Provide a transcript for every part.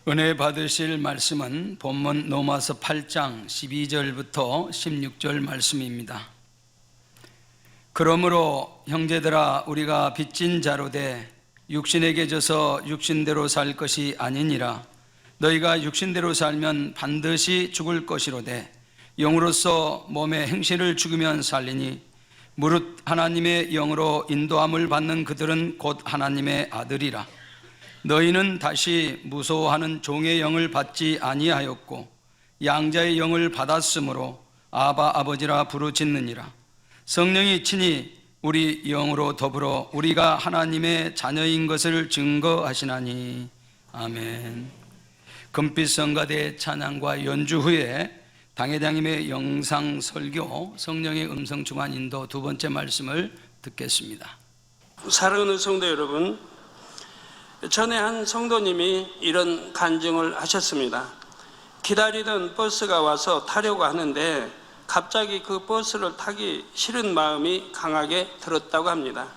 은혜 받으실 말씀은 본문 로마서 8장 12절부터 16절 말씀입니다. 그러므로 형제들아 우리가 빚진 자로 돼 육신에게 져서 육신대로 살 것이 아니니라. 너희가 육신대로 살면 반드시 죽을 것이로되 영으로서 몸의 행실을 죽이면 살리니 무릇 하나님의 영으로 인도함을 받는 그들은 곧 하나님의 아들이라. 너희는 다시 무소하는 종의 영을 받지 아니하였고 양자의 영을 받았으므로 아바 아버지라 부르짖느니라. 성령이 친히 우리 영으로 더불어 우리가 하나님의 자녀인 것을 증거하시나니. 아멘. 금빛 성가대 찬양과 연주 후에 당회장님의 영상 설교 성령의 음성 주관 인도 두 번째 말씀을 듣겠습니다. 사랑하는 성도 여러분, 전에 한 성도님이 이런 간증을 하셨습니다. 기다리던 버스가 와서 타려고 하는데 갑자기 그 버스를 타기 싫은 마음이 강하게 들었다고 합니다.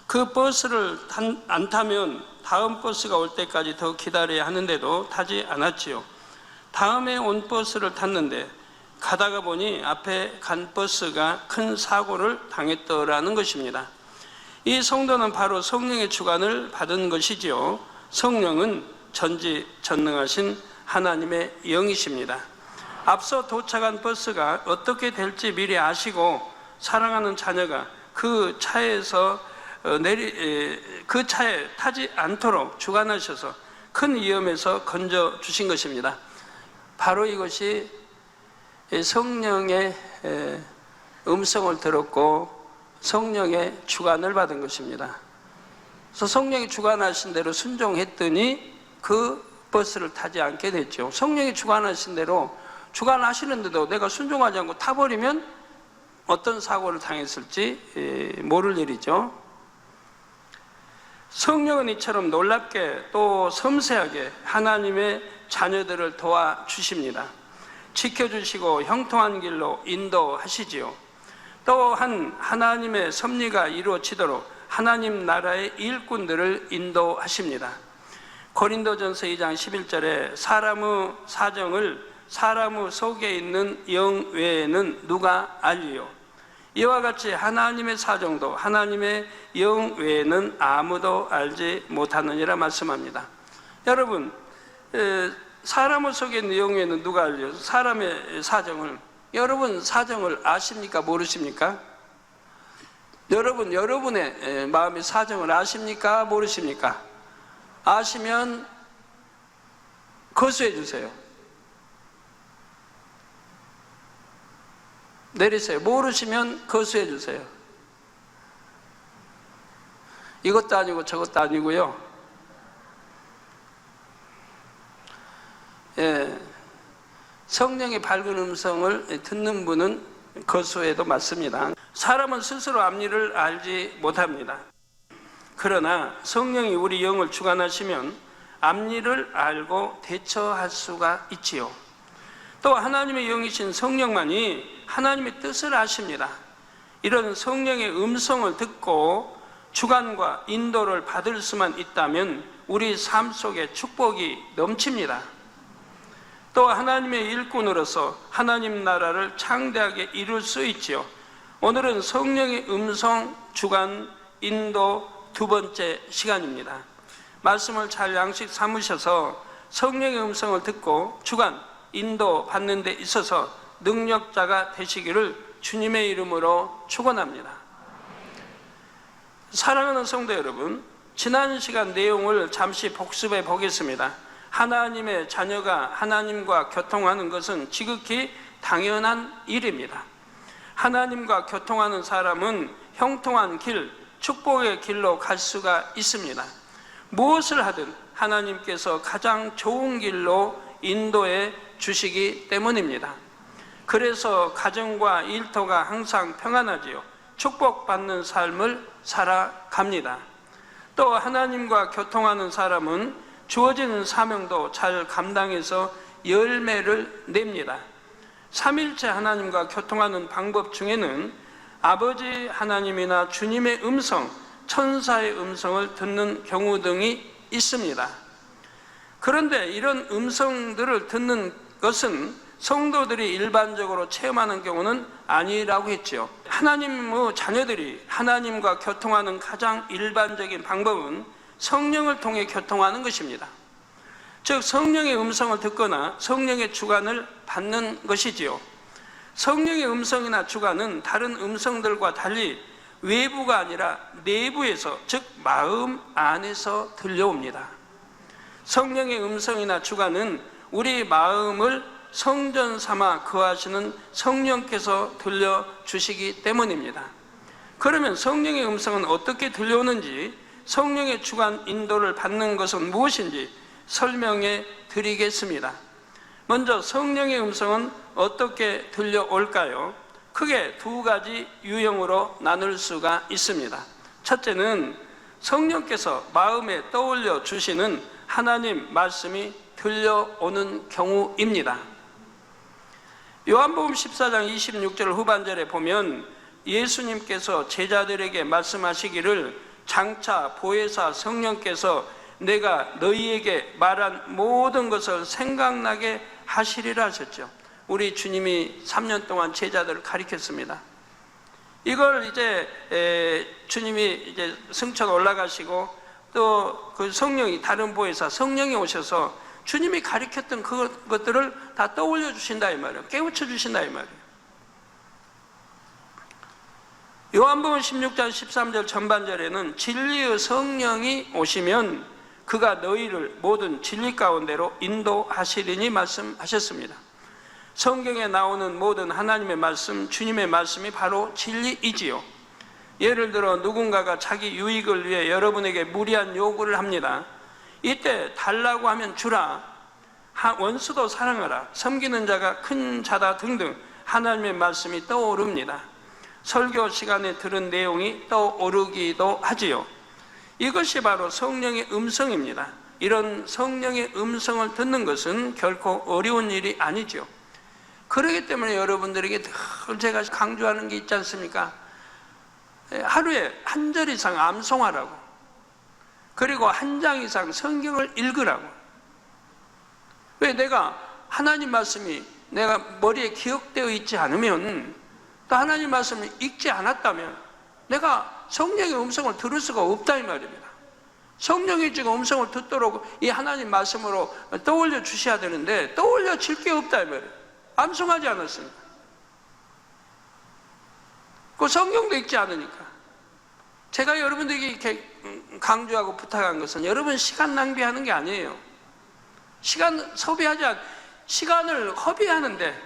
그 버스를 안 타면 다음 버스가 올 때까지 더 기다려야 하는데도 타지 않았지요. 다음에 온 버스를 탔는데 가다가 보니 앞에 간 버스가 큰 사고를 당했더라는 것입니다. 이 성도는 바로 성령의 주관을 받은 것이지요. 성령은 전지전능하신 하나님의 영이십니다. 앞서 도착한 버스가 어떻게 될지 미리 아시고 사랑하는 자녀가 그 차에 타지 않도록 주관하셔서 큰 위험에서 건져 주신 것입니다. 바로 이것이 성령의 음성을 들었고 성령의 주관을 받은 것입니다. 그래서 성령이 주관하신 대로 순종했더니 그 버스를 타지 않게 됐죠. 성령이 주관하신 대로 주관하시는데도 내가 순종하지 않고 타버리면 어떤 사고를 당했을지 모를 일이죠. 성령은 이처럼 놀랍게 또 섬세하게 하나님의 자녀들을 도와주십니다. 지켜주시고 형통한 길로 인도하시지요. 또한 하나님의 섭리가 이루어지도록 하나님 나라의 일꾼들을 인도하십니다. 고린도전서 2장 11절에 사람의 사정을 사람의 속에 있는 영 외에는 누가 알리요. 이와 같이 하나님의 사정도 하나님의 영 외에는 아무도 알지 못하느니라 말씀합니다. 여러분, 사람의 속에 있는 영 외에는 누가 알리요. 사람의 사정을, 여러분 사정을 아십니까? 모르십니까? 여러분, 여러분의 마음의 사정을 아십니까? 모르십니까? 아시면 거수해 주세요. 내리세요. 모르시면 거수해 주세요. 이것도 아니고 저것도 아니고요. 성령의 밝은 음성을 듣는 분은 거수해도 맞습니다. 사람은 스스로 앞일을 알지 못합니다. 그러나 성령이 우리 영을 주관하시면 앞일을 알고 대처할 수가 있지요. 또 하나님의 영이신 성령만이 하나님의 뜻을 아십니다. 이런 성령의 음성을 듣고 주관과 인도를 받을 수만 있다면 우리 삶 속에 축복이 넘칩니다. 또 하나님의 일꾼으로서 하나님 나라를 창대하게 이룰 수 있지요. 오늘은 성령의 음성, 주관, 인도 두 번째 시간입니다. 말씀을 잘 양식 삼으셔서 성령의 음성을 듣고 주관, 인도 받는 데 있어서 능력자가 되시기를 주님의 이름으로 축원합니다. 사랑하는 성도 여러분, 지난 시간 내용을 잠시 복습해 보겠습니다. 하나님의 자녀가 하나님과 교통하는 것은 지극히 당연한 일입니다. 하나님과 교통하는 사람은 형통한 길, 축복의 길로 갈 수가 있습니다. 무엇을 하든 하나님께서 가장 좋은 길로 인도해 주시기 때문입니다. 그래서 가정과 일터가 항상 평안하지요. 축복받는 삶을 살아갑니다. 또 하나님과 교통하는 사람은 주어지는 사명도 잘 감당해서 열매를 냅니다. 삼일체 하나님과 교통하는 방법 중에는 아버지 하나님이나 주님의 음성, 천사의 음성을 듣는 경우 등이 있습니다. 그런데 이런 음성들을 듣는 것은 성도들이 일반적으로 체험하는 경우는 아니라고 했죠. 하나님의 자녀들이 하나님과 교통하는 가장 일반적인 방법은 성령을 통해 교통하는 것입니다. 즉 성령의 음성을 듣거나 성령의 주관을 받는 것이지요. 성령의 음성이나 주관은 다른 음성들과 달리 외부가 아니라 내부에서, 즉 마음 안에서 들려옵니다. 성령의 음성이나 주관은 우리 마음을 성전 삼아 거하시는 성령께서 들려주시기 때문입니다. 그러면 성령의 음성은 어떻게 들려오는지, 성령의 주관 인도를 받는 것은 무엇인지 설명해 드리겠습니다. 먼저 성령의 음성은 어떻게 들려올까요? 크게 두 가지 유형으로 나눌 수가 있습니다. 첫째는 성령께서 마음에 떠올려 주시는 하나님 말씀이 들려오는 경우입니다. 요한복음 14장 26절 후반절에 보면 예수님께서 제자들에게 말씀하시기를 장차 보혜사 성령께서 내가 너희에게 말한 모든 것을 생각나게 하시리라 하셨죠. 우리 주님이 3년 동안 제자들을 가르쳤습니다. 이걸 이제 주님이 이제 승천 올라가시고 또 그 성령이, 다른 보혜사 성령이 오셔서 주님이 가르쳤던 그것들을 다 떠올려 주신다 이 말이에요. 깨우쳐 주신다 이 말이에요. 요한복음 16장 13절 전반절에는 진리의 성령이 오시면 그가 너희를 모든 진리 가운데로 인도하시리니 말씀하셨습니다. 성경에 나오는 모든 하나님의 말씀, 주님의 말씀이 바로 진리이지요. 예를 들어 누군가가 자기 유익을 위해 여러분에게 무리한 요구를 합니다. 이때 달라고 하면 주라, 원수도 사랑하라, 섬기는 자가 큰 자다 등등 하나님의 말씀이 떠오릅니다. 설교 시간에 들은 내용이 떠오르기도 하지요. 이것이 바로 성령의 음성입니다. 이런 성령의 음성을 듣는 것은 결코 어려운 일이 아니죠. 그렇기 때문에 여러분들에게 늘 제가 강조하는 게 있지 않습니까? 하루에 한 절 이상 암송하라고, 그리고 한 장 이상 성경을 읽으라고. 왜? 내가 하나님 말씀이 내가 머리에 기억되어 있지 않으면, 또 하나님 말씀을 읽지 않았다면 내가 성령의 음성을 들을 수가 없다 이 말입니다. 성령이 지금 음성을 듣도록 이 하나님 말씀으로 떠올려 주셔야 되는데 떠올려질 게 없다 이 말이에요. 암송하지 않았습니다. 그 성경도 읽지 않으니까. 제가 여러분들에게 이렇게 강조하고 부탁한 것은 여러분 시간 낭비하는 게 아니에요. 시간을 허비하는데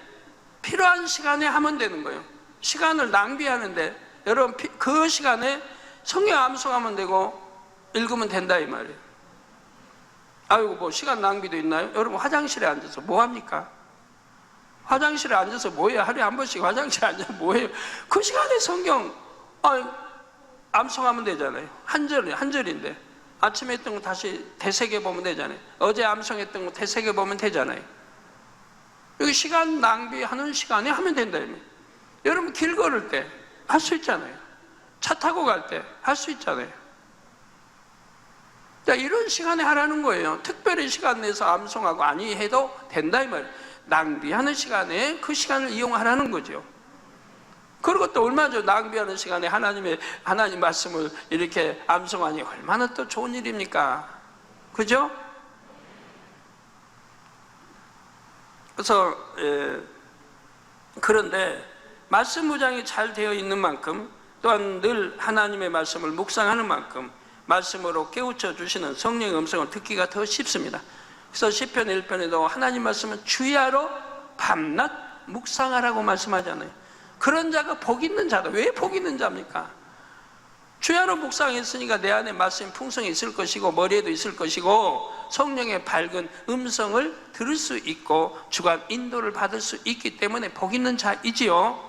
필요한 시간에 하면 되는 거예요. 시간을 낭비하는데 여러분 그 시간에 성경 암송하면 되고 읽으면 된다 이 말이에요. 아이고 뭐 시간 낭비도 있나요? 여러분 화장실에 앉아서 뭐 합니까? 화장실에 앉아서 뭐해요? 하루에 한 번씩 화장실에 앉아서 뭐해요? 그 시간에 성경 암송하면 되잖아요. 한 절인데 아침에 했던 거 다시 되새겨 보면 되잖아요. 어제 암송했던 거 되새겨 보면 되잖아요. 여기 시간 낭비하는 시간에 하면 된다. 여러분 길 걸을 때 할 수 있잖아요. 차 타고 갈 때 할 수 있잖아요. 이런 시간에 하라는 거예요. 특별히 시간 내서 암송하고 아니 해도 된다 이 말이에요. 낭비하는 시간에 그 시간을 이용하라는 거죠. 그리고 또 얼마나 낭비하는 시간에 하나님 말씀을 이렇게 암송하니 얼마나 또 좋은 일입니까? 그죠? 그래서 그런데 말씀 무장이 잘 되어 있는 만큼, 또한 늘 하나님의 말씀을 묵상하는 만큼 말씀으로 깨우쳐 주시는 성령의 음성을 듣기가 더 쉽습니다. 그래서 시편 1편에도 하나님 말씀은 주야로 밤낮 묵상하라고 말씀하잖아요. 그런 자가 복 있는 자다. 왜 복 있는 자입니까? 주야로 묵상했으니까 내 안에 말씀이 풍성히 있을 것이고 머리에도 있을 것이고 성령의 밝은 음성을 들을 수 있고 주관 인도를 받을 수 있기 때문에 복 있는 자이지요.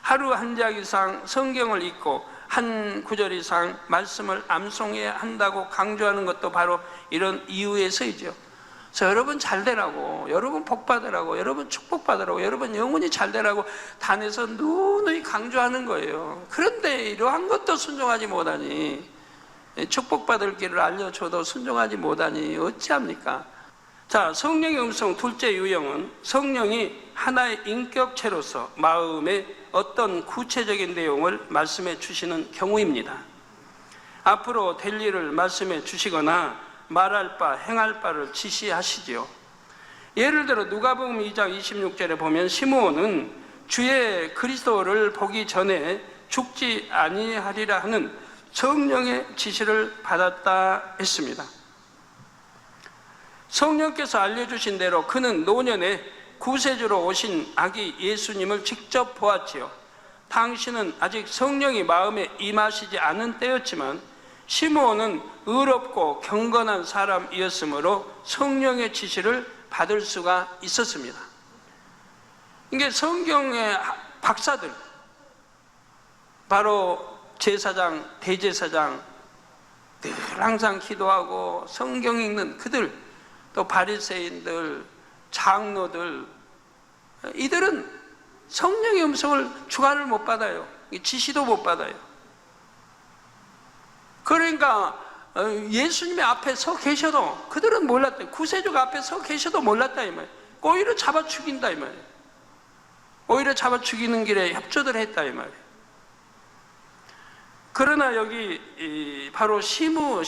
하루 한 장 이상 성경을 읽고 한 구절 이상 말씀을 암송해야 한다고 강조하는 것도 바로 이런 이유에서이죠. 그래서 여러분 잘 되라고, 여러분 복 받으라고, 여러분 축복 받으라고, 여러분 영혼이 잘 되라고 단에서 누누이 강조하는 거예요. 그런데 이러한 것도 순종하지 못하니 축복받을 길을 알려줘도 순종하지 못하니 어찌합니까? 자, 성령의 음성 둘째 유형은 성령이 하나의 인격체로서 마음의 어떤 구체적인 내용을 말씀해 주시는 경우입니다. 앞으로 될 일을 말씀해 주시거나 말할 바, 행할 바를 지시하시지요. 예를 들어 누가복음 2장 26절에 보면 시므온은 주의 그리스도를 보기 전에 죽지 아니하리라 하는 성령의 지시를 받았다 했습니다. 성령께서 알려주신 대로 그는 노년에 구세주로 오신 아기 예수님을 직접 보았지요. 당신은 아직 성령이 마음에 임하시지 않은 때였지만 시므온은 의롭고 경건한 사람이었으므로 성령의 지시를 받을 수가 있었습니다. 이게 성경의 박사들, 바로 제사장, 대제사장, 늘 항상 기도하고 성경 읽는 그들, 또 바리새인들, 장로들, 이들은 성령의 음성을 주관을 못 받아요. 지시도 못 받아요. 그러니까 예수님의 앞에 서 계셔도 그들은 몰랐대요. 구세주가 앞에 서 계셔도 몰랐다 이 말이에요. 오히려 잡아 죽인다 이 말이에요. 오히려 잡아 죽이는 길에 협조를 했다 이 말이에요. 그러나 여기 바로 시므온은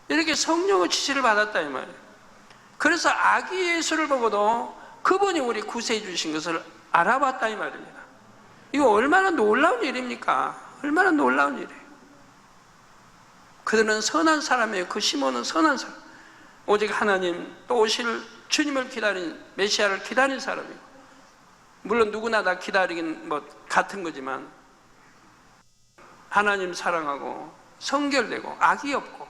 이렇게 성령의 지시를 받았다 이 말이에요. 그래서 아기 예수를 보고도 그분이 우리 구세주신 것을 알아봤다 이 말입니다. 이거 얼마나 놀라운 일입니까? 얼마나 놀라운 일이에요. 그들은 선한 사람이에요. 그 시몬은 선한 사람. 오직 하나님 또 오실 주님을 기다린, 메시아를 기다린 사람이에요. 물론 누구나 다 기다리긴 같은 거지만 하나님 사랑하고 성결되고 악이 없고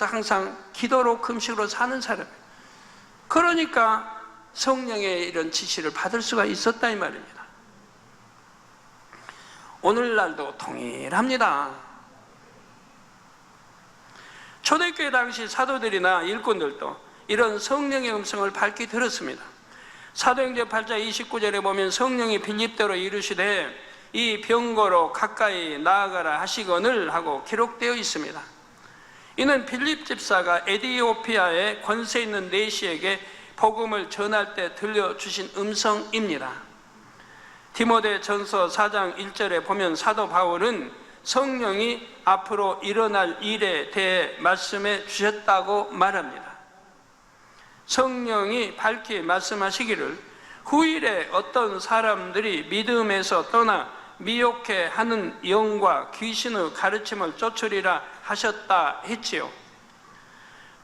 항상 기도로 금식으로 사는 사람이에요. 그러니까 성령의 이런 지시를 받을 수가 있었다 이 말입니다. 오늘날도 동일합니다. 초대교회 당시 사도들이나 일꾼들도 이런 성령의 음성을 밝히 들었습니다. 사도행전 8장 29절에 보면 성령이 빌립더로 이르시되 이 병거로 가까이 나아가라 하시거늘 하고 기록되어 있습니다. 이는 빌립 집사가 에디오피아의 권세 있는 내시에게 복음을 전할 때 들려주신 음성입니다. 디모데 전서 4장 1절에 보면 사도 바울은 성령이 앞으로 일어날 일에 대해 말씀해 주셨다고 말합니다. 성령이 밝히 말씀하시기를 후일에 어떤 사람들이 믿음에서 떠나 미혹해 하는 영과 귀신의 가르침을 쫓으리라 하셨다 했지요.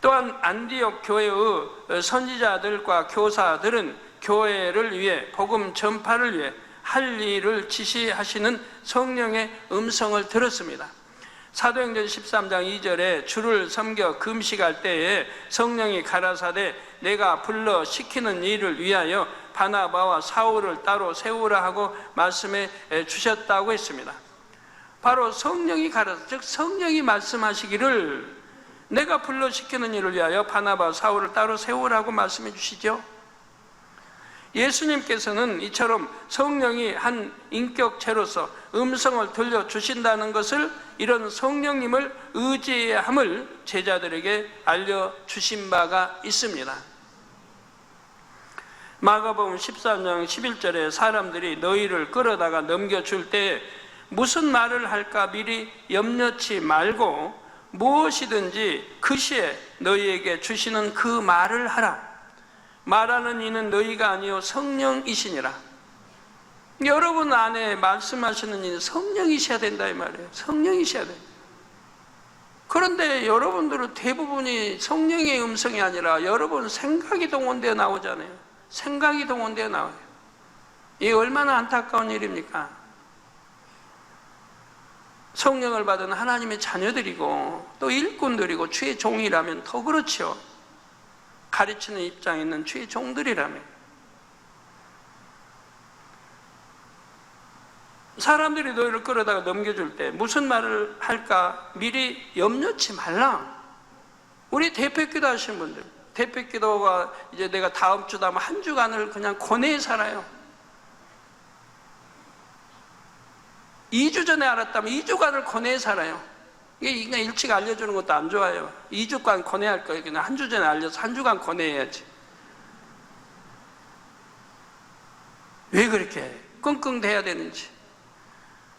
또한 안디옥 교회의 선지자들과 교사들은 교회를 위해 복음 전파를 위해 할 일을 지시하시는 성령의 음성을 들었습니다. 사도행전 13장 2절에 주를 섬겨 금식할 때에 성령이 가라사대 내가 불러 시키는 일을 위하여 바나바와 사울을 따로 세우라 하고 말씀해 주셨다고 했습니다. 바로 성령이 가라사, 즉 성령이 말씀하시기를 내가 불러 시키는 일을 위하여 바나바와 사울을 따로 세우라고 말씀해 주시죠. 예수님께서는 이처럼 성령이 한 인격체로서 음성을 들려주신다는 것을, 이런 성령님을 의지해야 함을 제자들에게 알려주신 바가 있습니다. 마가복음 13장 11절에 사람들이 너희를 끌어다가 넘겨줄 때 무슨 말을 할까 미리 염려치 말고 무엇이든지 그 시에 너희에게 주시는 그 말을 하라. 말하는 이는 너희가 아니요 성령이시니라. 여러분 안에 말씀하시는 이는 성령이셔야 된다 이 말이에요. 성령이셔야 돼요. 그런데 여러분들은 대부분이 성령의 음성이 아니라 여러분 생각이 동원되어 나오잖아요. 생각이 동원되어 나와요. 이게 얼마나 안타까운 일입니까? 성령을 받은 하나님의 자녀들이고 또 일꾼들이고 주의 종이라면 더 그렇죠. 가르치는 입장에 있는 주의 종들이라면 사람들이 너희를 끌어다가 넘겨줄 때 무슨 말을 할까 미리 염려치 말라. 우리 대표기도 하시는 분들, 대표기도가 이제 내가 다음 주다 하면 한 주간을 그냥 고뇌에 살아요. 2주 전에 알았다면 2주간을 고뇌에 살아요. 이게 인간 일찍 알려주는 것도 안 좋아요. 2주간 권해야 할 거예요. 그냥 한 주 전에 알려서 한 주간 권해야지. 왜 그렇게 끙끙대야 되는지.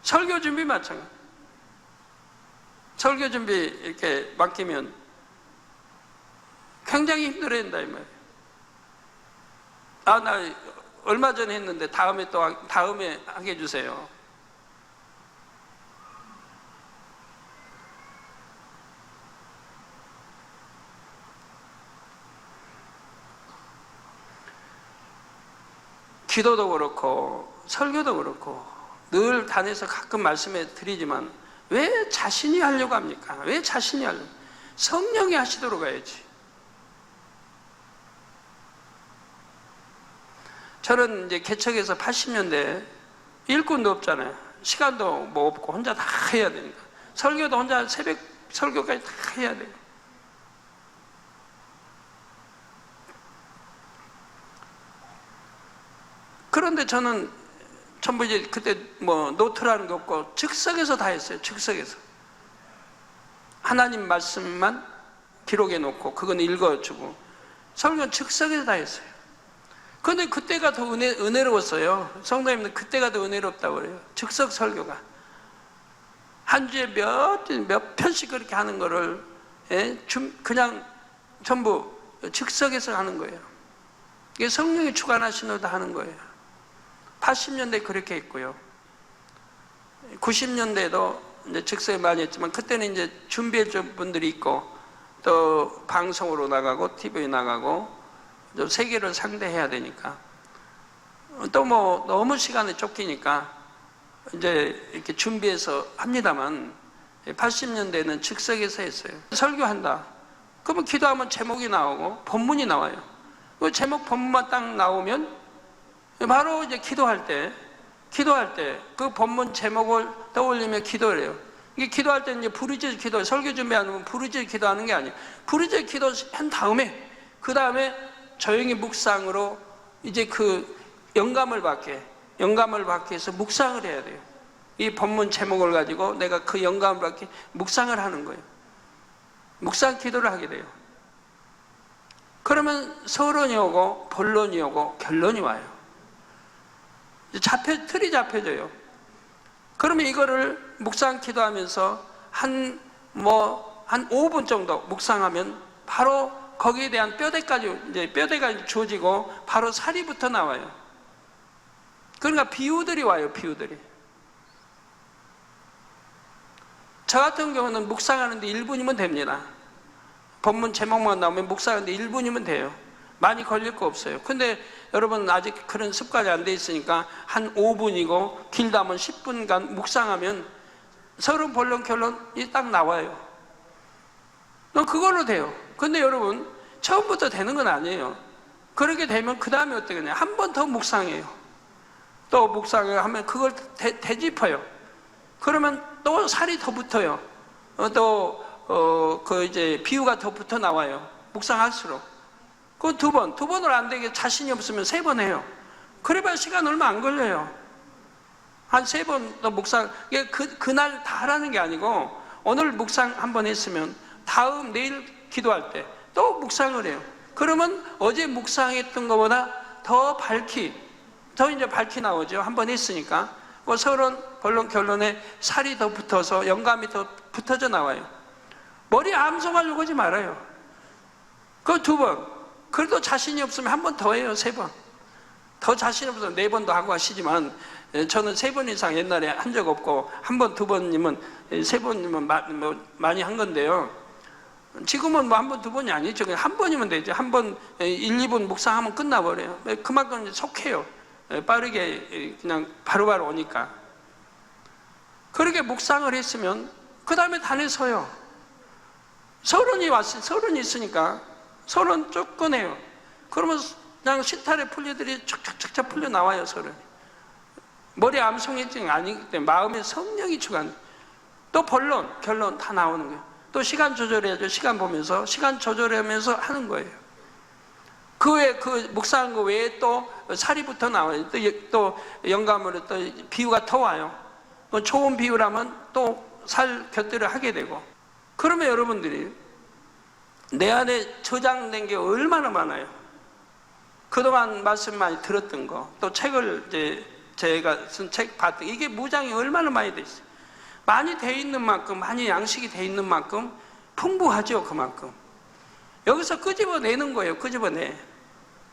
설교 준비 마찬가지. 설교 준비 이렇게 맡기면 굉장히 힘들어한다 이 말이에요. 나 얼마 전에 했는데 다음에 하게 해주세요. 기도도 그렇고 설교도 그렇고 늘 단에서 가끔 말씀해 드리지만 왜 자신이 하려고 합니까? 왜 자신이 하려고? 성령이 하시도록 해야지. 저는 이제 개척해서 80년대 일꾼도 없잖아요. 시간도 뭐 없고 혼자 다 해야 되니까. 설교도 혼자 새벽 설교까지 다 해야 돼요. 그런데 저는 전부 이제 그때 뭐 노트라는 게 없고 즉석에서 다 했어요. 즉석에서. 하나님 말씀만 기록해 놓고 그건 읽어주고 설교는 즉석에서 다 했어요. 그런데 그때가 더 은혜로웠어요. 성도님들 그때가 더 은혜롭다고 그래요. 즉석 설교가. 한 주에 몇 편씩 그렇게 하는 거를 그냥 전부 즉석에서 하는 거예요. 이게 성령이 주관하시는 다 하는 거예요. 80년대 그렇게 했고요. 90년대도 이제 즉석에 많이 했지만 그때는 이제 준비해 준 분들이 있고 또 방송으로 나가고 TV에 나가고 또 세계를 상대해야 되니까 또 뭐 너무 시간에 쫓기니까 이제 이렇게 준비해서 합니다만 80년대는 즉석에서 했어요. 설교한다. 그러면 기도하면 제목이 나오고 본문이 나와요. 그 제목 본문만 딱 나오면 바로 이제 기도할 때 그 본문 제목을 떠올리며 기도를 해요. 이게 기도할 때 이제 부르짖어 기도, 설교 준비하는 부르짖어 기도하는 게 아니에요. 부르짖어 기도한 다음에 그 다음에 조용히 묵상으로 이제 그 영감을 받게 해서 묵상을 해야 돼요. 이 본문 제목을 가지고 내가 그 영감을 받게 묵상을 하는 거예요. 묵상 기도를 하게 돼요. 그러면 서론이 오고 본론이 오고 결론이 와요. 틀이 잡혀져요. 그러면 이거를 묵상 기도하면서 한 5분 정도 묵상하면 바로 거기에 대한 뼈대가 주어지고 바로 살이부터 나와요. 그러니까 비유들이 와요, 비유들이. 저 같은 경우는 묵상하는데 1분이면 됩니다. 본문 제목만 나오면 묵상하는데 1분이면 돼요. 많이 걸릴 거 없어요. 근데 여러분 아직 그런 습관이 안 돼 있으니까 한 5분이고 길다 하면 10분간 묵상하면 서론 본론 결론이 딱 나와요. 그걸로 돼요. 근데 여러분 처음부터 되는 건 아니에요. 그렇게 되면 그 다음에 어떻게 되냐, 한 번 더 묵상해요. 또 묵상을 하면 그걸 되짚어요. 그러면 또 살이 더 붙어요. 그 이제 비유가 더 붙어 나와요. 묵상할수록. 그 두 번으로 안 되게 자신이 없으면 3번 해요. 그래봐야 시간 얼마 안 걸려요. 한 3번 더 묵상. 이게 그날 다 하라는 게 아니고 오늘 묵상 한 번 했으면 내일 기도할 때 또 묵상을 해요. 그러면 어제 묵상했던 것보다 더 이제 밝히 나오죠. 한 번 했으니까. 그 서론, 본론, 결론에 살이 더 붙어서 영감이 더 붙어져 나와요. 머리에 암송하려고 하지 말아요. 그 2번. 그래도 자신이 없으면 한 번 더 해요. 3번. 더 자신이 없으면 4번도 하고 하시지만 저는 3번 이상 옛날에 한 적 없고 1번, 2번이면 3번이면 많이 한 건데요. 지금은 뭐 1번, 2번이 아니죠. 그냥 한 번이면 되죠. 한 번 1, 2분 묵상하면 끝나버려요. 그만큼 이제 속해요. 빠르게 그냥 바로바로 오니까. 그렇게 묵상을 했으면 그 다음에 단에 서요. 서론이 있으니까 서론 쭉 꺼내요. 그러면 그냥 시탈의 풀리들이 쫙쫙쫙 풀려 나와요. 서론이. 머리 암송했지 아니기 때문에 마음의 성령이 주관. 또 본론, 결론 다 나오는 거예요. 또 시간 조절해야죠. 시간 보면서 시간 조절하면서 하는 거예요. 그 외에 그 묵상한 거 외에 또 살이부터 나와요. 또 영감으로 또 비유가 더 와요. 좋은 비유라면 또 살 곁들여 하게 되고, 그러면 여러분들이 내 안에 저장된 게 얼마나 많아요. 그동안 말씀 많이 들었던 거, 또 책을 이제 제가 쓴 책 봤던, 이게 무장이 얼마나 많이 돼 있어요. 많이 돼 있는 만큼, 많이 양식이 돼 있는 만큼 풍부하죠. 그만큼 여기서 끄집어내는 거예요.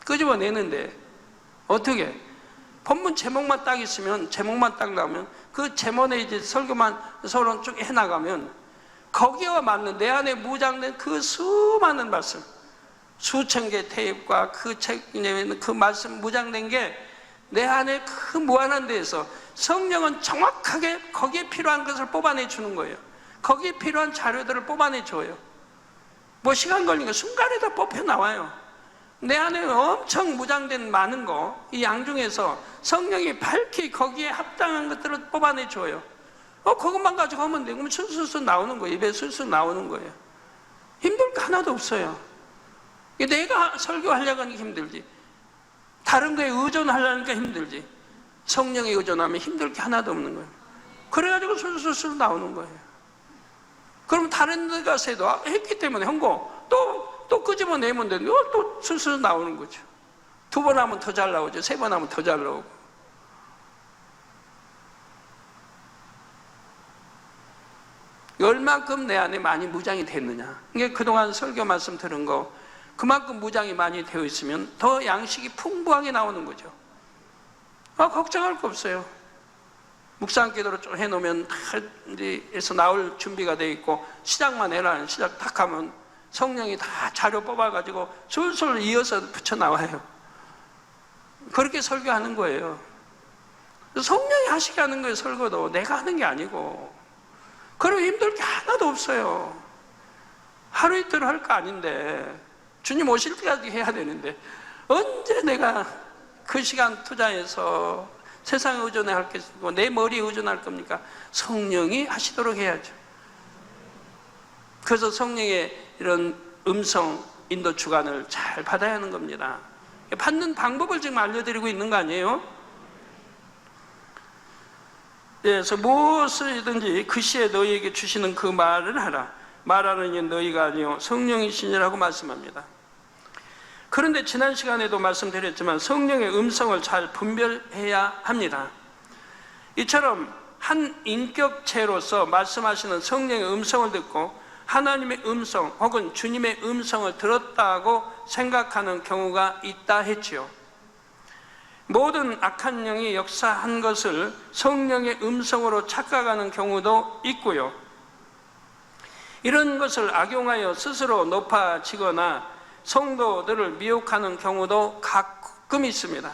끄집어내는데 어떻게? 본문 제목만 딱 있으면, 제목만 딱 나오면 그 제목에 이제 설교만 서로 쭉 해나가면 거기와 맞는 내 안에 무장된 그 수많은 말씀, 수천 개 테이프와 그 책 내에 있는 그 말씀 무장된 게 내 안에 그 무한한 데에서 성령은 정확하게 거기에 필요한 것을 뽑아내 주는 거예요. 거기에 필요한 자료들을 뽑아내 줘요. 뭐 시간 걸리니까 순간에 다 뽑혀 나와요. 내 안에 엄청 무장된 많은 거, 이 양중에서 성령이 밝히 거기에 합당한 것들을 뽑아내 줘요. 그것만 가지고 하면 돼. 그러면 술술 나오는 거예요. 입에 술술 나오는 거예요. 힘들 거 하나도 없어요. 내가 설교하려고 하니까 힘들지, 다른 거에 의존하려니까 힘들지, 성령에 의존하면 힘들 게 하나도 없는 거예요. 그래가지고 술술 나오는 거예요. 그럼 다른 데 가서도 했기 때문에 한거 또 끄집어내면 되는데 또 술술 나오는 거죠. 2번 하면 더 잘 나오죠. 3번 하면 더 잘 나오고. 얼만큼 내 안에 많이 무장이 됐느냐. 이게 그동안 설교 말씀 들은 거, 그만큼 무장이 많이 되어 있으면 더 양식이 풍부하게 나오는 거죠. 걱정할 거 없어요. 묵상 기도로 좀 해놓으면 다 이제에서 나올 준비가 돼 있고, 시작만 해라. 시작 딱 하면 성령이 다 자료 뽑아가지고 술술 이어서 붙여 나와요. 그렇게 설교하는 거예요. 성령이 하시게 하는 거예요. 설교도 내가 하는 게 아니고. 그리고 힘들 게 하나도 없어요. 하루 이틀 할 거 아닌데, 주님 오실 때까지 해야 되는데 언제 내가 그 시간 투자해서 세상에 의존할 게 있고 내 머리에 의존할 겁니까? 성령이 하시도록 해야죠. 그래서 성령의 이런 음성 인도 주관을 잘 받아야 하는 겁니다. 받는 방법을 지금 알려드리고 있는 거 아니에요? 그래서 무엇이든지 그 시에 너희에게 주시는 그 말을 하라. 말하는 이 너희가 아니요 성령이시니라고 말씀합니다. 그런데 지난 시간에도 말씀드렸지만 성령의 음성을 잘 분별해야 합니다. 이처럼 한 인격체로서 말씀하시는 성령의 음성을 듣고 하나님의 음성 혹은 주님의 음성을 들었다고 생각하는 경우가 있다 했지요. 모든 악한 영이 역사한 것을 성령의 음성으로 착각하는 경우도 있고요. 이런 것을 악용하여 스스로 높아지거나 성도들을 미혹하는 경우도 가끔 있습니다.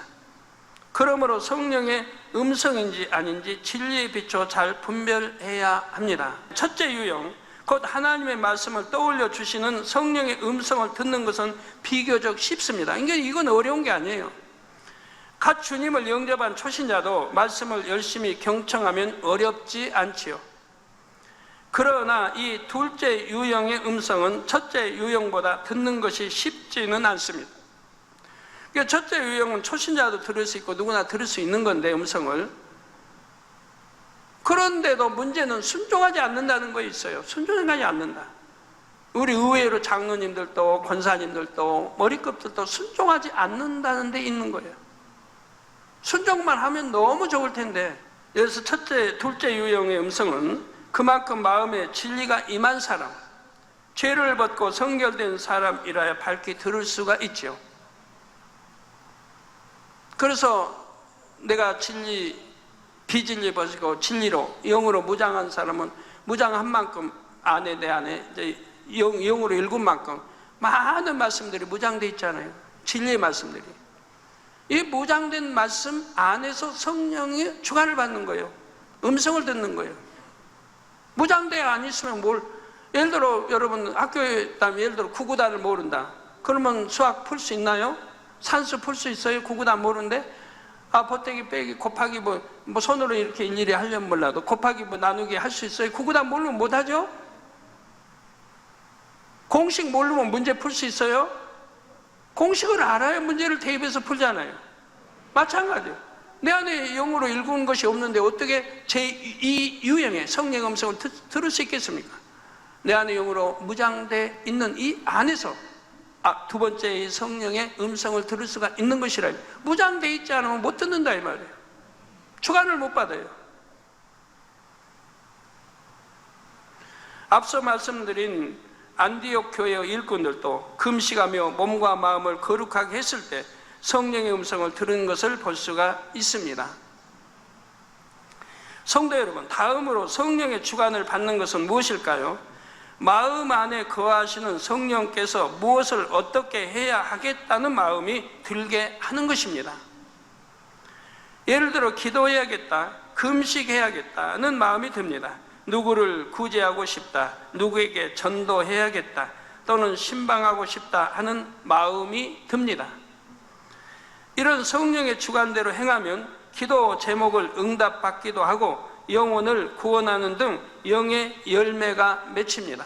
그러므로 성령의 음성인지 아닌지 진리에 비춰 잘 분별해야 합니다. 첫째 유형, 곧 하나님의 말씀을 떠올려 주시는 성령의 음성을 듣는 것은 비교적 쉽습니다. 그러니까 이건 어려운 게 아니에요. 갓 주님을 영접한 초신자도 말씀을 열심히 경청하면 어렵지 않지요. 그러나 이 둘째 유형의 음성은 첫째 유형보다 듣는 것이 쉽지는 않습니다. 그러니까 첫째 유형은 초신자도 들을 수 있고 누구나 들을 수 있는 건데, 음성을. 그런데도 문제는 순종하지 않는다는 거 있어요. 순종하지 않는다. 우리 의외로 장로님들도 권사님들도 머리급들도 순종하지 않는다는 데 있는 거예요. 순종만 하면 너무 좋을 텐데. 그래서 둘째 유형의 음성은 그만큼 마음에 진리가 임한 사람, 죄를 벗고 성결된 사람이라야 밝히 들을 수가 있죠. 그래서 내가 비진리 벗고 진리로, 영으로 무장한 사람은 무장한 만큼 안에, 내 안에 이제 영으로 읽은 만큼 많은 말씀들이 무장되어 있잖아요. 진리의 말씀들이. 이 무장된 말씀 안에서 성령의 주관을 받는 거예요. 음성을 듣는 거예요. 무장되어 안 있으면 예를 들어 여러분 학교에 다니면 예를 들어 구구단을 모른다. 그러면 수학 풀 수 있나요? 산수 풀 수 있어요? 구구단 모르는데? 보태기 빼기 곱하기 뭐 손으로 이렇게 일일이 하려면 몰라도 곱하기 나누기 할 수 있어요? 구구단 모르면 못하죠? 공식 모르면 문제 풀 수 있어요? 공식을 알아야 문제를 대입해서 풀잖아요. 마찬가지예요. 내 안에 영으로 읽은 것이 없는데 어떻게 이 유형의 성령의 음성을 들을 수 있겠습니까? 내 안에 영으로 무장돼 있는 이 안에서 두 번째 성령의 음성을 들을 수가 있는 것이라. 무장돼 있지 않으면 못 듣는다 이 말이에요. 주관을 못 받아요. 앞서 말씀드린 안디옥 교회의 일꾼들도 금식하며 몸과 마음을 거룩하게 했을 때 성령의 음성을 들은 것을 볼 수가 있습니다. 성도 여러분, 다음으로 성령의 주관을 받는 것은 무엇일까요? 마음 안에 거하시는 성령께서 무엇을 어떻게 해야 하겠다는 마음이 들게 하는 것입니다. 예를 들어 기도해야겠다, 금식해야겠다는 마음이 듭니다. 누구를 구제하고 싶다, 누구에게 전도해야겠다, 또는 신방하고 싶다 하는 마음이 듭니다. 이런 성령의 주관대로 행하면 기도 제목을 응답받기도 하고 영혼을 구원하는 등 영의 열매가 맺힙니다.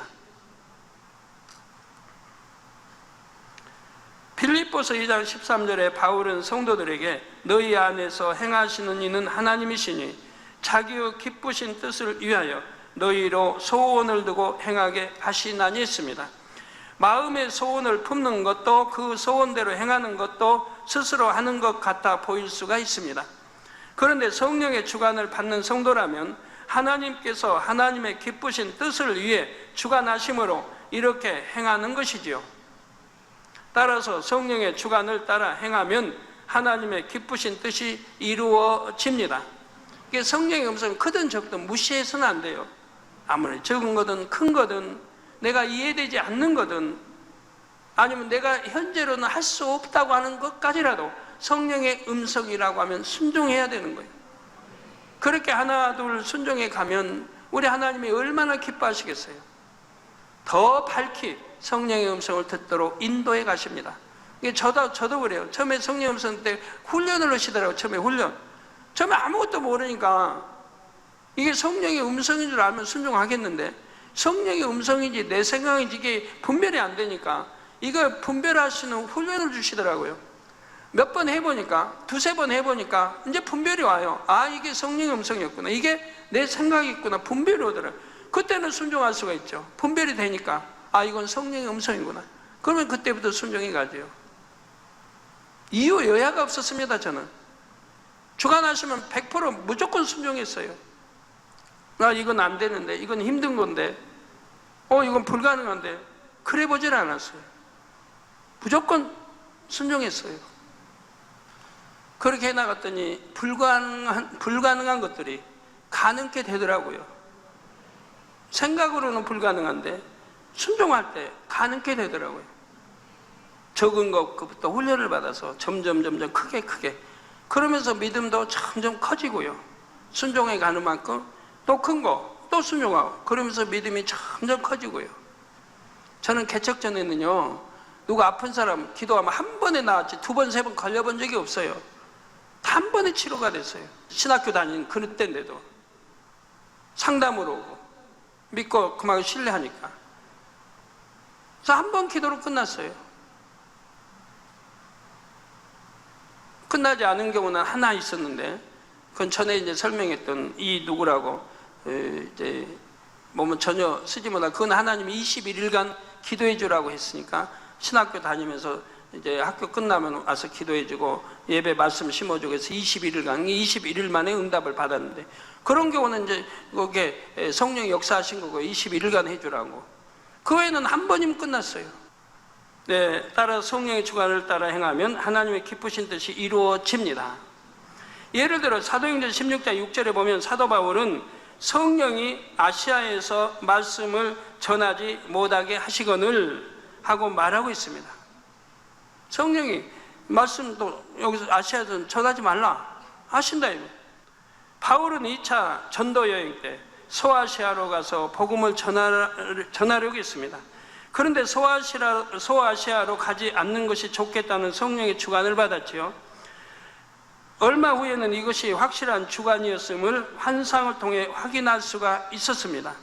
빌립보서 2장 13절에 바울은 성도들에게 너희 안에서 행하시는 이는 하나님이시니 자기의 기쁘신 뜻을 위하여 너희로 소원을 두고 행하게 하시나니 했습니다. 마음의 소원을 품는 것도 그 소원대로 행하는 것도 스스로 하는 것 같아 보일 수가 있습니다. 그런데 성령의 주관을 받는 성도라면 하나님께서 하나님의 기쁘신 뜻을 위해 주관하심으로 이렇게 행하는 것이지요. 따라서 성령의 주관을 따라 행하면 하나님의 기쁘신 뜻이 이루어집니다. 성령의 음성은 크든 적든 무시해서는 안 돼요. 아무리 적은 거든 큰 거든 내가 이해되지 않는 거든 아니면 내가 현재로는 할 수 없다고 하는 것까지라도 성령의 음성이라고 하면 순종해야 되는 거예요. 그렇게 하나 둘 순종해 가면 우리 하나님이 얼마나 기뻐하시겠어요. 더 밝히 성령의 음성을 듣도록 인도해 가십니다. 저도 그래요. 처음에 성령의 음성 때 훈련을 하시더라고요. 처음에 아무것도 모르니까 이게 성령의 음성인 줄 알면 순종하겠는데 성령의 음성인지 내 생각인지 이게 분별이 안 되니까 이걸 분별하시는 훈련을 주시더라고요. 몇 번 해보니까, 두세 번 해보니까 이제 분별이 와요. 이게 성령의 음성이었구나, 이게 내 생각이 있구나, 분별이 오더라고요. 그때는 순종할 수가 있죠. 분별이 되니까 이건 성령의 음성이구나. 그러면 그때부터 순종이 가죠. 이유 여야가 없었습니다. 저는 주관하시면 100% 무조건 순종했어요. 이건 안 되는데, 이건 힘든 건데, 이건 불가능한데, 그래 보질 않았어요. 무조건 순종했어요. 그렇게 해나갔더니 불가능한 것들이 가능케 되더라고요. 생각으로는 불가능한데 순종할 때 가능케 되더라고요. 적은 것부터 훈련을 받아서 점점 크게 그러면서 믿음도 점점 커지고요. 순종해 가는 만큼 또 큰 거 또 순종하고 그러면서 믿음이 점점 커지고요. 저는 개척 전에는요, 누가 아픈 사람 기도하면 한 번에 나았지 2번, 3번 걸려본 적이 없어요. 한 번에 치료가 됐어요. 신학교 다니는 그때인데도 상담으로 오고 믿고 그만 신뢰하니까. 그래서 한 번 기도로 끝났어요. 끝나지 않은 경우는 하나 있었는데, 그건 전에 이제 설명했던 이 누구라고 이제 몸은 전혀 쓰지 못하고, 그건 하나님이 21일간 기도해 주라고 했으니까 신학교 다니면서 이제 학교 끝나면 와서 기도해주고 예배 말씀 심어주고 해서 21일간 21일 만에 응답을 받았는데, 그런 경우는 이제 그게 성령이 역사하신 거고 21일간 해주라고. 그 외에는 한 번이면 끝났어요. 네, 따라 성령의 주관을 따라 행하면 하나님의 기쁘신 뜻이 이루어집니다. 예를 들어 사도행전 16장 6절에 보면 사도 바울은 성령이 아시아에서 말씀을 전하지 못하게 하시거늘 하고 말하고 있습니다. 성령이 말씀도 여기서 아시아에서 전하지 말라 하신다. 바울은 2차 전도 여행 때 소아시아로 가서 복음을 전하려고 했습니다. 그런데 소아시아로 가지 않는 것이 좋겠다는 성령의 주관을 받았지요. 얼마 후에는 이것이 확실한 주관이었음을 환상을 통해 확인할 수가 있었습니다.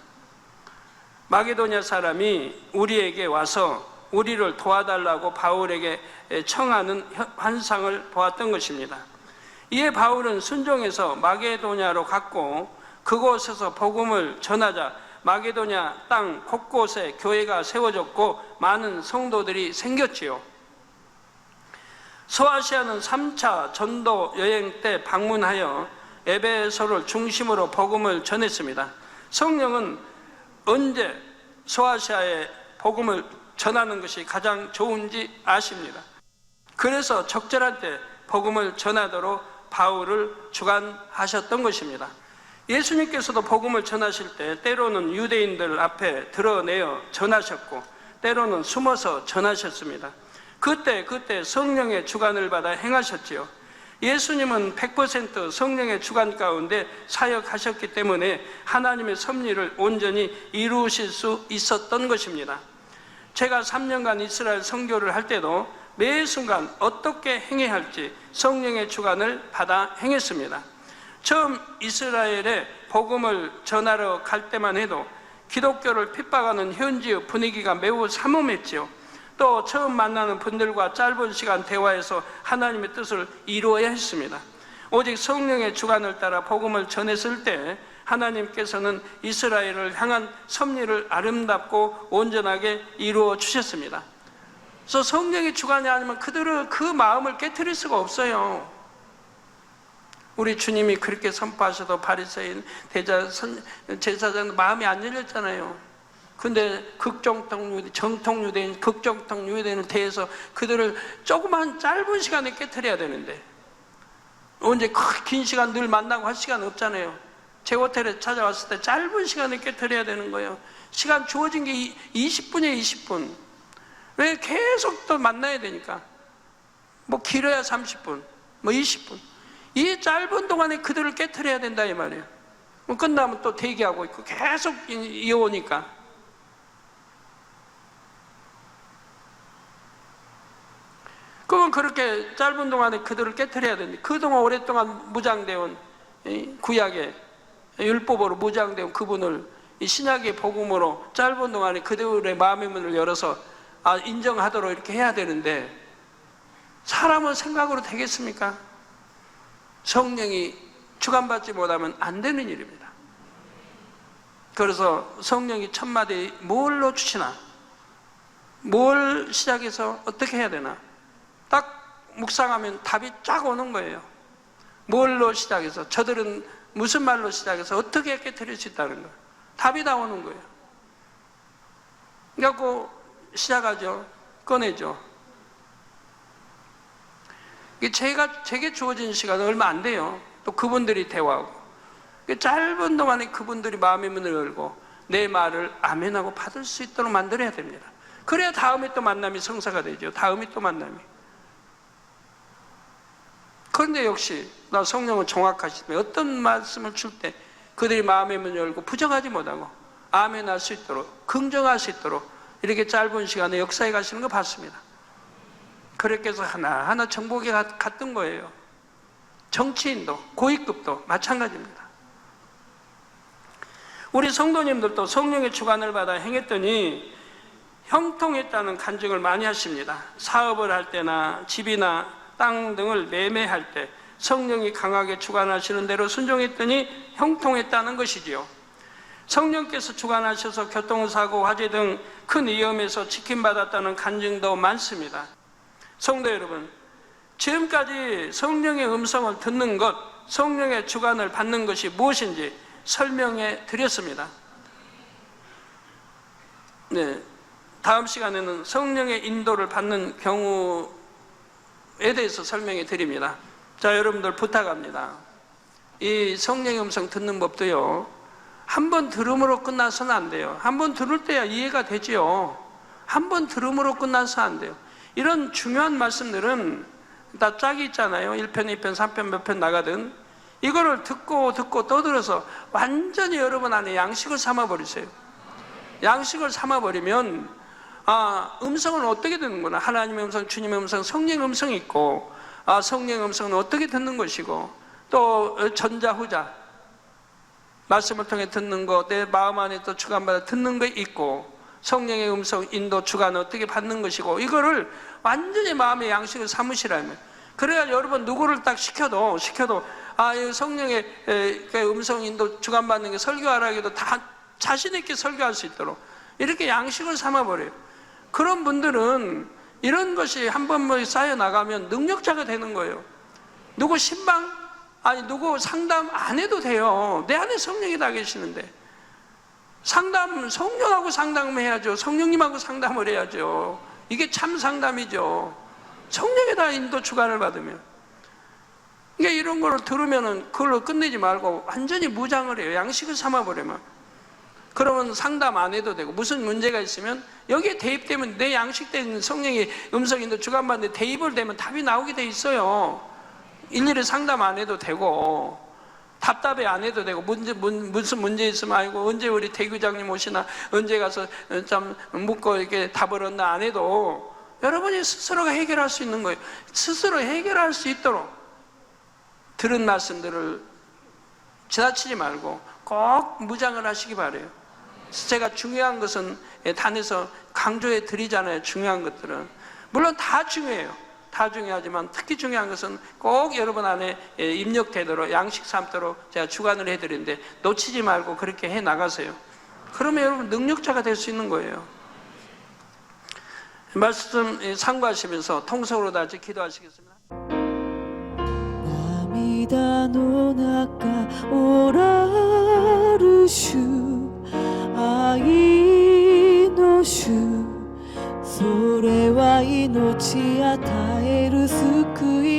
마게도냐 사람이 우리에게 와서 우리를 도와달라고 바울에게 청하는 환상을 보았던 것입니다. 이에 바울은 순종해서 마게도냐로 갔고 그곳에서 복음을 전하자 마게도냐 땅 곳곳에 교회가 세워졌고 많은 성도들이 생겼지요. 소아시아는 3차 전도 여행 때 방문하여 에베소를 중심으로 복음을 전했습니다. 성령은 언제 소아시아에 복음을 전하는 것이 가장 좋은지 아십니다. 그래서 적절한 때 복음을 전하도록 바울을 주관하셨던 것입니다. 예수님께서도 복음을 전하실 때 때로는 유대인들 앞에 드러내어 전하셨고 때로는 숨어서 전하셨습니다. 그때 성령의 주관을 받아 행하셨지요. 예수님은 100% 성령의 주관 가운데 사역하셨기 때문에 하나님의 섭리를 온전히 이루실 수 있었던 것입니다. 제가 3년간 이스라엘 선교를 할 때도 매 순간 어떻게 행해야 할지 성령의 주관을 받아 행했습니다. 처음 이스라엘에 복음을 전하러 갈 때만 해도 기독교를 핍박하는 현지의 분위기가 매우 삼엄했지요. 또 처음 만나는 분들과 짧은 시간 대화에서 하나님의 뜻을 이루어야 했습니다. 오직 성령의 주관을 따라 복음을 전했을 때 하나님께서는 이스라엘을 향한 섭리를 아름답고 온전하게 이루어 주셨습니다. 그래서 성령의 주관이 아니면 그들은 그 마음을 깨트릴 수가 없어요. 우리 주님이 그렇게 선포하셔도 바리새인, 제사장 마음이 안 열렸잖아요. 근데 정통 유대인, 극정통 유대인을 대해서 그들을 조그만 짧은 시간에 깨트려야 되는데 언제 긴 시간 늘 만나고 할 시간 없잖아요. 제 호텔에 찾아왔을 때 짧은 시간에 깨트려야 되는 거예요. 시간 주어진 게 20분이에요, 20분. 왜 계속 또 만나야 되니까. 뭐 길어야 30분, 뭐 20분. 이 짧은 동안에 그들을 깨트려야 된다 이 말이에요. 끝나면 또 대기하고 있고 계속 이어오니까. 그건 그렇게 짧은 동안에 그들을 깨트려야 되는데 그동안 오랫동안 무장되어 온 구약의 율법으로 무장되어 온 그분을 이 신약의 복음으로 짧은 동안에 그들의 마음의 문을 열어서 인정하도록 이렇게 해야 되는데 사람은 생각으로 되겠습니까? 성령이 주관받지 못하면 안 되는 일입니다. 그래서 성령이 첫 마디 뭘로 주시나, 뭘 시작해서 어떻게 해야 되나 딱 묵상하면 답이 쫙 오는 거예요. 뭘로 시작해서, 저들은 무슨 말로 시작해서 어떻게 깨트릴 수 있다는 거예요. 답이 다 오는 거예요. 그래갖고 시작하죠. 꺼내죠. 제게 주어진 시간은 얼마 안 돼요. 또 그분들이 대화하고 짧은 동안에 그분들이 마음의 문을 열고 내 말을 아멘하고 받을 수 있도록 만들어야 됩니다. 그래야 다음에 또 만남이 성사가 되죠. 다음에 또 만남이. 그런데 역시 나 성령은 정확하시면 어떤 말씀을 줄 때 그들이 마음의 문을 열고 부정하지 못하고 아멘할 수 있도록, 긍정할 수 있도록 이렇게 짧은 시간에 역사에 가시는 거 봤습니다. 그렇게 해서 하나하나 정복에 갔던 거예요. 정치인도 고위급도 마찬가지입니다. 우리 성도님들도 성령의 주관을 받아 행했더니 형통했다는 간증을 많이 하십니다. 사업을 할 때나 집이나 땅 등을 매매할 때 성령이 강하게 주관하시는 대로 순종했더니 형통했다는 것이지요. 성령께서 주관하셔서 교통사고, 화재 등 큰 위험에서 지킴받았다는 간증도 많습니다. 성도 여러분, 지금까지 성령의 음성을 듣는 것, 성령의 주관을 받는 것이 무엇인지 설명해 드렸습니다. 네, 다음 시간에는 성령의 인도를 받는 경우에 대해서 설명해 드립니다. 자, 여러분들 부탁합니다. 이 성령의 음성 듣는 법도요, 한 번 들음으로 끝나서는 안 돼요. 한 번 들을 때야 이해가 되지요. 한 번 들음으로 끝나서 안 돼요. 이런 중요한 말씀들은 다 짝이 있잖아요. 1편, 2편, 3편 몇 편 나가든 이거를 듣고 떠들어서 완전히 여러분 안에 양식을 삼아버리세요. 양식을 삼아버리면 음성은 어떻게 듣는구나. 하나님의 음성, 주님의 음성, 성령의 음성이 있고 성령의 음성은 어떻게 듣는 것이고 또 전자, 후자 말씀을 통해 듣는 거, 내 마음 안에 또 주관받아 듣는 거 있고 성령의 음성, 인도, 주관을 어떻게 받는 것이고 이거를 완전히 마음의 양식을 삼으시라면 그래야 여러분 누구를 딱 시켜도 이 성령의 음성 인도 주관받는 게 설교하라 해도 다 자신 있게 설교할 수 있도록 이렇게 양식을 삼아버려요. 그런 분들은 이런 것이 한 번 쌓여 나가면 능력자가 되는 거예요. 누구 신방 누구 상담 안 해도 돼요. 내 안에 성령이 다 계시는데. 상담 성령하고 상담해야죠. 성령님하고 상담을 해야죠. 이게 참 상담이죠. 성령에 다 인도 주관을 받으면. 그러니까 이런 걸 들으면은 그걸로 끝내지 말고 완전히 무장을 해요. 양식을 삼아버리면. 그러면 상담 안 해도 되고, 무슨 문제가 있으면 여기에 대입되면 내 양식된 성령의 음성인도 주관받는데 대입을 되면 답이 나오게 돼 있어요. 일일이 상담 안 해도 되고, 답답해 안 해도 되고, 무슨 문제 있으면 아이고 언제 우리 대교장님 오시나, 언제 가서 참 묻고 이렇게 답을 얻나 안 해도 여러분이 스스로가 해결할 수 있는 거예요. 스스로 해결할 수 있도록 들은 말씀들을 지나치지 말고 꼭 무장을 하시기 바라요. 제가 중요한 것은 단에서 강조해 드리잖아요. 중요한 것들은 물론 다 중요해요. 다 중요하지만 특히 중요한 것은 꼭 여러분 안에 입력되도록 양식 삼도록 제가 주관을 해드리는데 놓치지 말고 그렇게 해 나가세요. 그러면 여러분 능력자가 될 수 있는 거예요. 말씀 참고하시면서 통성으로 다시 기도하시겠습니다. 涙の中おらる主愛の主それは命与える救い